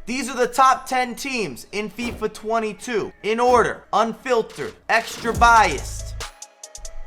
These are the top 10 teams in FIFA 22. In order, unfiltered, extra biased.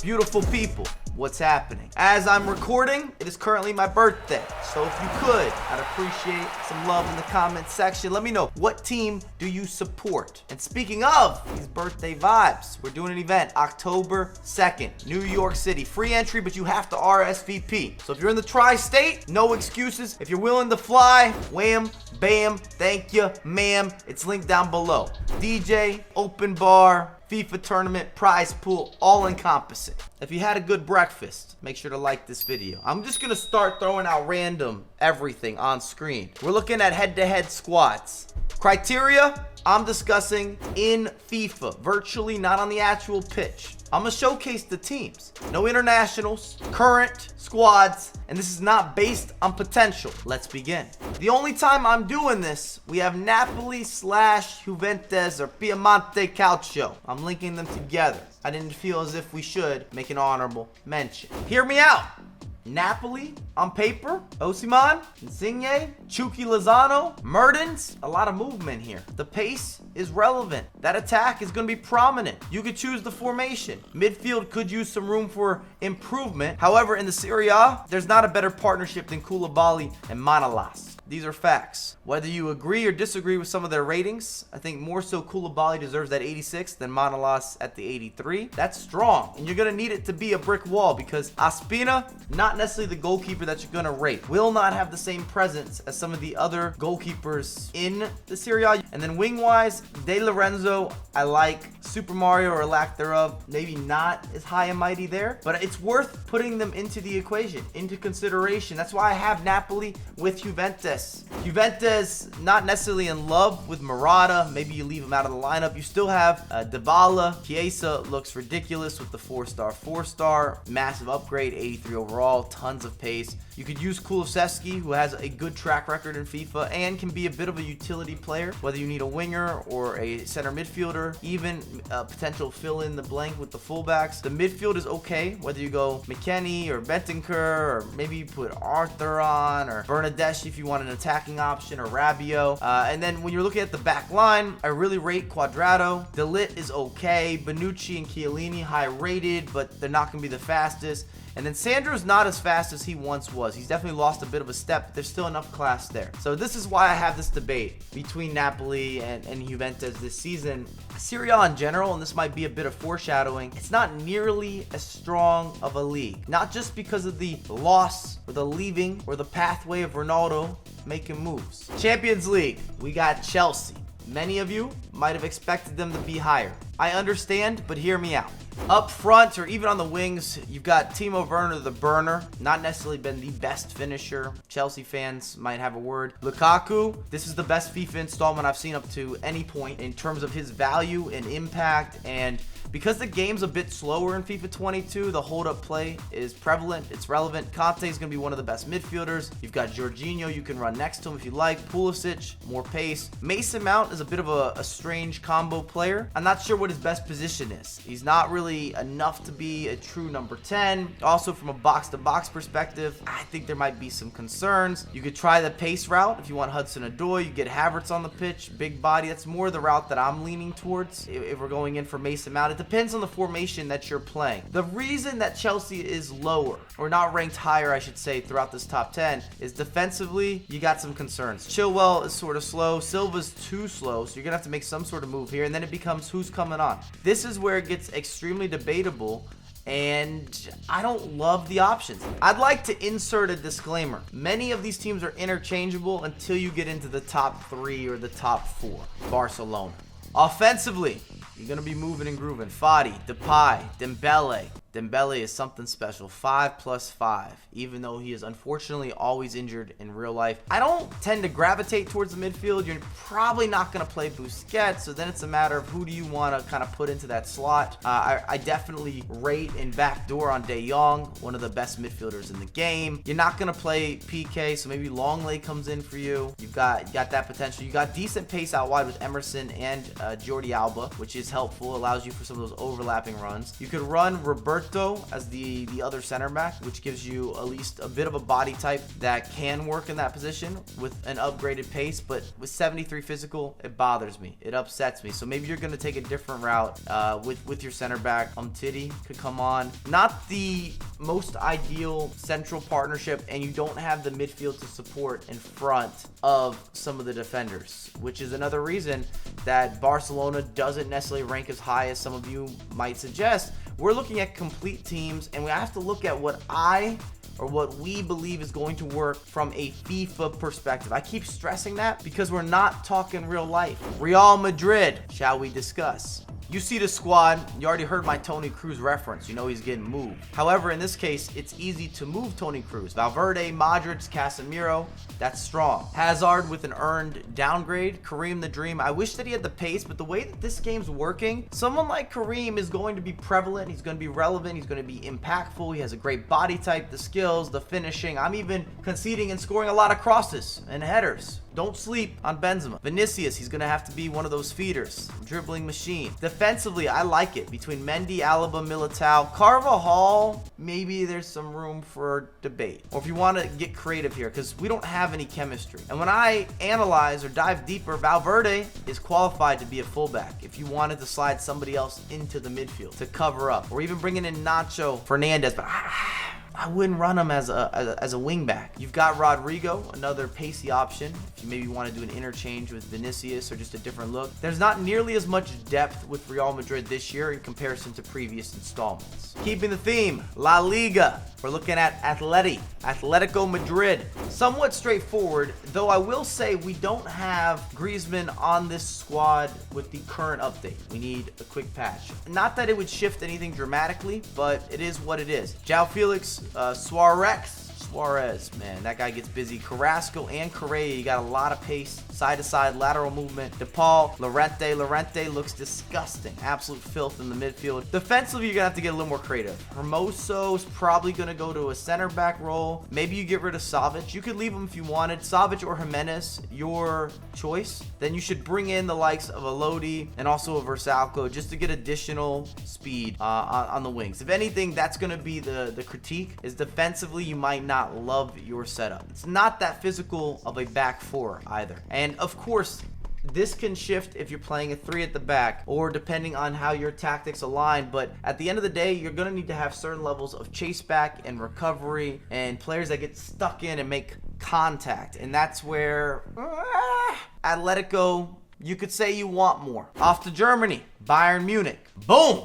Beautiful people, what's happening? As I'm recording, it is currently my birthday. So if you could, I'd appreciate some love in the comment section. Let me know, what team do you support? And speaking of these birthday vibes, we're doing an event October 2nd, New York City. Free entry, but you have to RSVP. So if you're in the tri-state, no excuses. If you're willing to fly, wham, bam, thank you, ma'am. It's linked down below. DJ, open bar, FIFA tournament, prize pool, all encompassing. If you had a good breakfast, make sure to like this video. I'm just gonna start throwing out random everything on screen. We're looking at head-to-head squads. Criteria, I'm discussing in FIFA, virtually not on the actual pitch. I'm gonna showcase the teams. No internationals, current squads, and this is not based on potential. Let's begin. The only time I'm doing this, we have Napoli / Juventus or Piemonte Calcio. I'm linking them together. I didn't feel as if we should make an honorable mention. Hear me out. Napoli on paper, Osimhen, Insigne, Chucky Lozano, Mertens, a lot of movement here. The pace is relevant. That attack is going to be prominent. You could choose the formation. Midfield could use some room for improvement. However, in the Serie A, there's not a better partnership than Koulibaly and Manolas. These are facts. Whether you agree or disagree with some of their ratings, I think more so Koulibaly deserves that 86 than Manolas at the 83. That's strong, and you're going to need it to be a brick wall because Ospina, not necessarily the goalkeeper that you're going to rate, will not have the same presence as some of the other goalkeepers in the Serie A. And then wing-wise, De Lorenzo, I like. Super Mario or lack thereof, maybe not as high and mighty there, but it's worth putting them into the equation, into consideration. That's why I have Napoli with Juventus. Juventus, not necessarily in love with Murata. Maybe you leave him out of the lineup. You still have Dybala. Chiesa looks ridiculous with the 4-star. Massive upgrade, 83 overall, tons of pace. You could use Kulusevski, who has a good track record in FIFA and can be a bit of a utility player, whether you need a winger or a center midfielder, even a potential fill in the blank with the fullbacks. The midfield is okay, whether you go McKennie or Bentancur, or maybe you put Arthur on, or Bernadeschi if you want an attacking option, or Rabiot. And then when you're looking at the back line, I really rate Cuadrado. De Ligt is okay. Bonucci and Chiellini high rated, but they're not going to be the fastest. And then Sandro's not as fast as he once was. He's definitely lost a bit of a step, but there's still enough class there. So this is why I have this debate between Napoli and Juventus this season. Serie A in general, and this might be a bit of foreshadowing, it's not nearly as strong of a league. Not just because of the loss or the leaving or the pathway of Ronaldo making moves. Champions League, we got Chelsea. Many of you might have expected them to be higher. I understand, but hear me out. Up front or even on the wings, you've got Timo Werner, the burner. Not necessarily been the best finisher. Chelsea fans might have a word. Lukaku, this is the best FIFA installment I've seen up to any point in terms of his value and impact. And because the game's a bit slower in FIFA 22, the hold-up play is prevalent. It's relevant. Conte is going to be one of the best midfielders. You've got Jorginho. You can run next to him if you like. Pulisic, more pace. Mason Mount is a bit of a strange combo player. I'm not sure what his best position is. He's not really enough to be a true number 10. Also, from a box-to-box perspective, I think there might be some concerns. You could try the pace route if you want Hudson-Odoi. You get Havertz on the pitch, big body. That's more the route that I'm leaning towards if we're going in for Mason Mount. It depends on the formation that you're playing. The reason that Chelsea is lower, or not ranked higher, I should say, throughout this top 10, is defensively, you got some concerns. Chilwell is sort of slow. Silva's too slow, so you're going to have to make some sort of move here, and then it becomes who's coming on. This is where it gets extremely debatable, and I don't love the options. I'd like to insert a disclaimer. Many of these teams are interchangeable until you get into the top 3 or the top 4. Barcelona. Offensively, you're going to be moving and grooving. Fati, Depay, Dembele. Dembele is something special. 5+5, even though he is unfortunately always injured in real life. I don't tend to gravitate towards the midfield. You're probably not going to play Busquets, so then it's a matter of who do you want to kind of put into that slot. I definitely rate and backdoor on De Jong, one of the best midfielders in the game. You're not going to play PK, so maybe Longley comes in for you. You got that potential. You got decent pace out wide with Emerson and Jordi Alba, which is helpful. Allows you for some of those overlapping runs. You could run Roberto Roberto as the other center back, which gives you at least a bit of a body type that can work in that position with an upgraded pace. But with 73 physical, it bothers me. It upsets me. So maybe you're going to take a different route with your center back. Umtiti could come on. Not the most ideal central partnership, and you don't have the midfield to support in front of some of the defenders, which is another reason that Barcelona doesn't necessarily rank as high as some of you might suggest. We're looking at complete teams, and we have to look at what we believe is going to work from a FIFA perspective. I keep stressing that because we're not talking real life. Real Madrid, shall we discuss? You see the squad, you already heard my Toni Kroos reference. You know he's getting moved. However, in this case, it's easy to move Toni Kroos. Valverde, Modric, Casemiro, that's strong. Hazard with an earned downgrade. Kareem the Dream. I wish that he had the pace, but the way that this game's working, someone like Kareem is going to be prevalent. He's going to be relevant. He's going to be impactful. He has a great body type, the skills, the finishing. I'm even conceding and scoring a lot of crosses and headers. Don't sleep on Benzema. Vinicius, he's going to have to be one of those feeders. Dribbling machine. Defensively, I like it. Between Mendy, Alaba, Militao, Carvajal, maybe there's some room for debate. Or if you want to get creative here, because we don't have any chemistry. And when I analyze or dive deeper, Valverde is qualified to be a fullback if you wanted to slide somebody else into the midfield to cover up. Or even bringing in Nacho Fernandez. But I wouldn't run him as a wing back. You've got Rodrigo, another pacey option. If you maybe want to do an interchange with Vinicius or just a different look. There's not nearly as much depth with Real Madrid this year in comparison to previous installments. Keeping the theme, La Liga. We're looking at Atletico Madrid. Somewhat straightforward, though I will say we don't have Griezmann on this squad with the current update. We need a quick patch. Not that it would shift anything dramatically, but it is what it is. João Felix, Suarez, man, that guy gets busy. Carrasco and Correa, you got a lot of pace, side-to-side, lateral movement. DePaul, Llorente looks disgusting. Absolute filth in the midfield. Defensively, you're going to have to get a little more creative. Hermoso's probably going to go to a center back role. Maybe you get rid of Savic. You could leave him if you wanted. Savic or Jimenez, your choice. Then you should bring in the likes of a Lodi and also a Versalco just to get additional speed on the wings. If anything, that's going to be the critique, is defensively, you might not love your setup. It's not that physical of a back four either. And of course, this can shift if you're playing a 3 at the back or depending on how your tactics align. But at the end of the day, you're going to need to have certain levels of chase back and recovery and players that get stuck in and make contact. And that's where Atletico, you could say you want more. Off to Germany, Bayern Munich. Boom!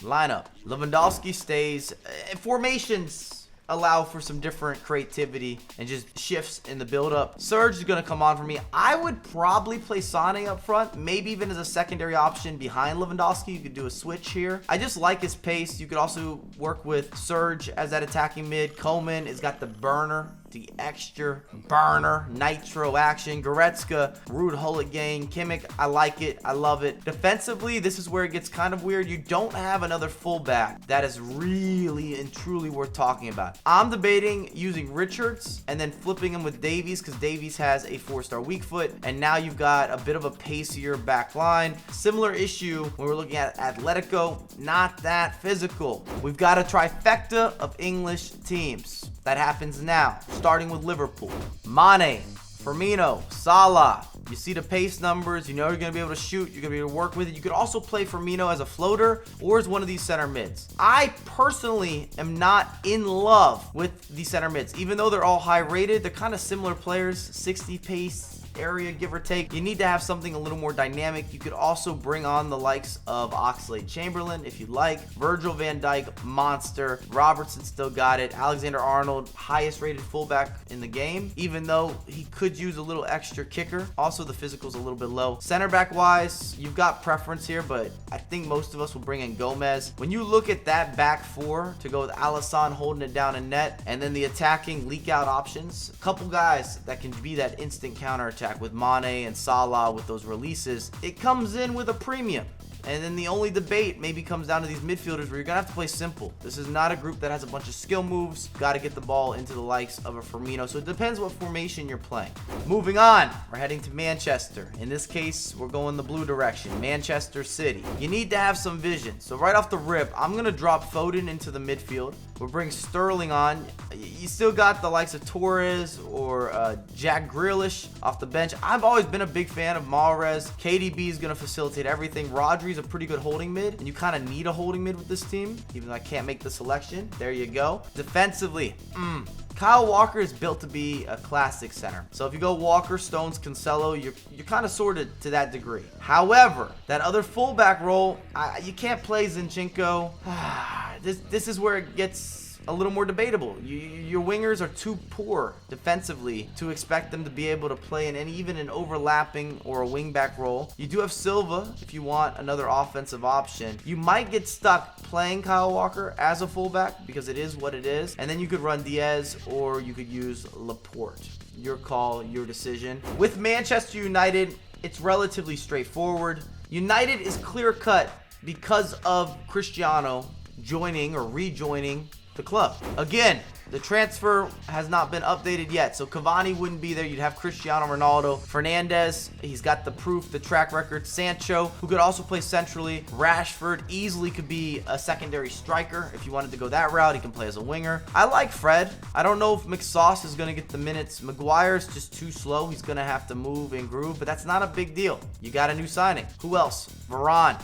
Lineup. Lewandowski stays. Formations allow for some different creativity and just shifts in the build-up. Serge is going to come on for me. I would probably play Sane up front, maybe even as a secondary option behind Lewandowski. You could do a switch here. I just like his pace. You could also work with Serge as that attacking mid. Koeman has got the burner, the extra burner, nitro action. Goretzka, Ruud Hullet, Kimmich, I like it. I love it. Defensively, this is where it gets kind of weird. You don't have another fullback that is really and truly worth talking about. I'm debating using Richards and then flipping him with Davies because Davies has a 4-star weak foot. And now you've got a bit of a pacier back line. Similar issue when we're looking at Atletico, not that physical. We've got a trifecta of English teams. That happens now, starting with Liverpool. Mane, Firmino, Salah. You see the pace numbers. You know you're going to be able to shoot. You're going to be able to work with it. You could also play Firmino as a floater or as one of these center mids. I personally am not in love with the center mids. Even though they're all high rated, they're kind of similar players. 60 pace area, give or take. You need to have something a little more dynamic. You could also bring on the likes of Oxlade-Chamberlain if you'd like. Virgil van Dijk, monster. Robertson still got it. Alexander-Arnold, highest rated fullback in the game, even though he could use a little extra kicker. Also, the physical's a little bit low. Center back wise, you've got preference here, but I think most of us will bring in Gomez. When you look at that back four to go with Alisson holding it down in net, and then the attacking leak out options, a couple guys that can be that instant counter attack with Mane and Salah with those releases, it comes in with a premium. And then the only debate maybe comes down to these midfielders where you're going to have to play simple. This is not a group that has a bunch of skill moves. Got to get the ball into the likes of a Firmino. So it depends what formation you're playing. Moving on, we're heading to Manchester. In this case, we're going the blue direction, Manchester City. You need to have some vision. So right off the rip, I'm going to drop Foden into the midfield. We'll bring Sterling on. You still got the likes of Torres or Jack Grealish off the bench. I've always been a big fan of Mahrez. KDB is going to facilitate everything. Rodri's a pretty good holding mid, and you kind of need a holding mid with this team, even though I can't make the selection. There you go. Defensively, Kyle Walker is built to be a classic center. So if you go Walker, Stones, Cancelo, you're kind of sorted to that degree. However, that other fullback role, you can't play Zinchenko. This is where it gets a little more debatable. Your wingers are too poor defensively to expect them to be able to play in even an overlapping or a wingback role. You do have Silva if you want another offensive option. You might get stuck playing Kyle Walker as a fullback because it is what it is. And then you could run Diaz or you could use Laporte. Your call, your decision. With Manchester United, it's relatively straightforward. United is clear-cut because of Cristiano joining or rejoining the club. Again, the transfer has not been updated yet, so Cavani wouldn't be there. You'd have Cristiano Ronaldo. Fernandes, he's got the proof, the track record. Sancho, who could also play centrally. Rashford easily could be a secondary striker. If you wanted to go that route, he can play as a winger. I like Fred. I don't know if McSauce is going to get the minutes. Maguire's just too slow. He's going to have to move and groove, but that's not a big deal. You got a new signing. Who else? Varane.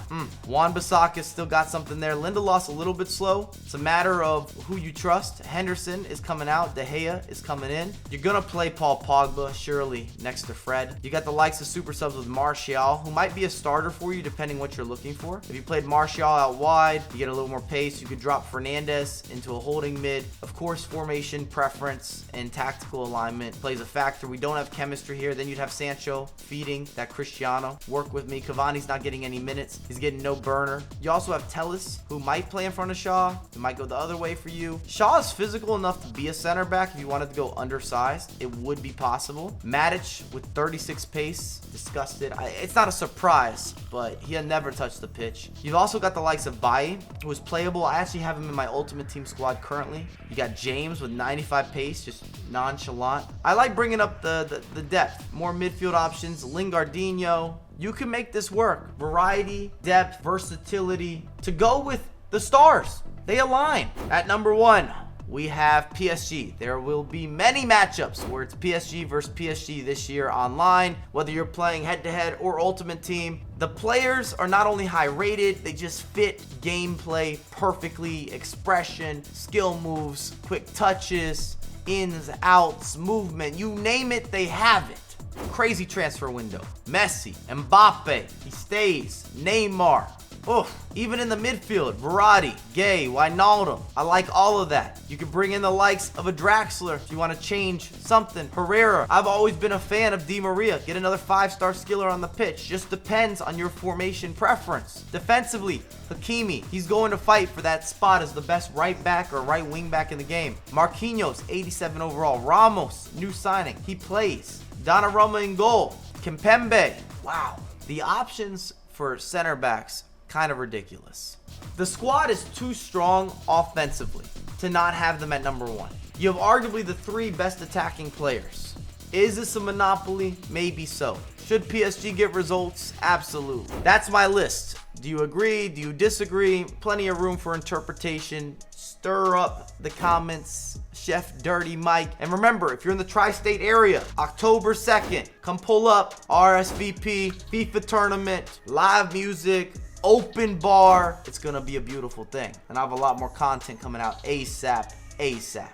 Wan-Bissaka's still got something there. Lindelof's a little bit slow. It's a matter of who you trust. Henderson is coming out. De Gea is coming in. You're going to play Paul Pogba, surely, next to Fred. You got the likes of super subs with Martial, who might be a starter for you depending what you're looking for. If you played Martial out wide, you get a little more pace. You could drop Fernandes into a holding mid. Of course, formation, preference, and tactical alignment plays a factor. We don't have chemistry here. Then you'd have Sancho feeding that Cristiano. Work with me. Cavani's not getting any minutes. He's getting no burner. You also have Telles, who might play in front of Shaw. He might go the other way for you. Shaw is physical enough to be a center back. If you wanted to go undersized, it would be possible. Matic with 36 pace, disgusted. It's not a surprise, but he'll never touch the pitch. You've also got the likes of Bailly, who is playable. I actually have him in my ultimate team squad currently. You got James with 95 pace, just nonchalant. I like bringing up the depth. More midfield options. Lingardinho. You can make this work. Variety, depth, versatility. To go with the stars. They align. At number 1, we have PSG. There will be many matchups where it's PSG versus PSG this year online, whether you're playing head-to-head or ultimate team. The players are not only high rated, they just fit gameplay perfectly. Expression, skill moves, quick touches, ins, outs, movement, you name it, they have it. Crazy transfer window. Messi, Mbappe, he stays, Neymar. Even in the midfield, Verratti, Gay, Wijnaldum. I like all of that. You can bring in the likes of a Draxler if you want to change something. Herrera. I've always been a fan of Di Maria. Get another 5-star skiller on the pitch. Just depends on your formation preference. Defensively, Hakimi. He's going to fight for that spot as the best right back or right wing back in the game. Marquinhos, 87 overall. Ramos, new signing. He plays. Donnarumma in goal. Kimpembe. Wow. The options for center backs, kind of ridiculous. The squad is too strong offensively to not have them at number 1. You have arguably the 3 best attacking players. Is this a monopoly? Maybe so. Should PSG get results? Absolutely. That's my list. Do you agree? Do you disagree? Plenty of room for interpretation. Stir up the comments. Chef Dirty Mike. And remember, if you're in the tri-state area, October 2nd, come pull up. RSVP, FIFA tournament, live music, open bar. It's gonna be a beautiful thing. And I have a lot more content coming out ASAP.